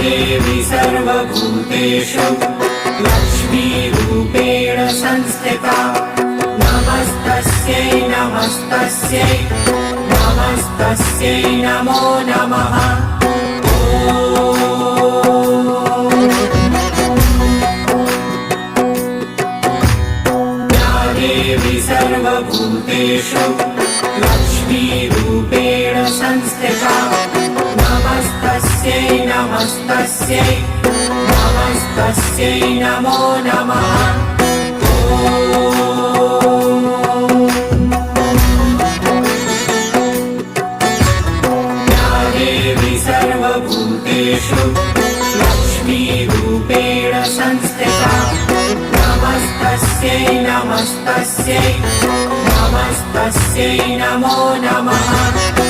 देवी सर्वभूतेषु लक्ष्मीरूपेण संस्थिता नमस्तस्यै नमस्तस्यै नमस्तस्यै नमो नमः। या देवी सर्वभूतेषु लक्ष्मीरूपेण संस्थिता नमस्तस्यै नमस्तस्यै नमस्तस्यै नमो नमः। या देवी सर्वभूतेषु लक्ष्मीरूपेण संस्थिता नमस्तस्यै नमस्तस्यै नमस्तस्यै नमो नमः।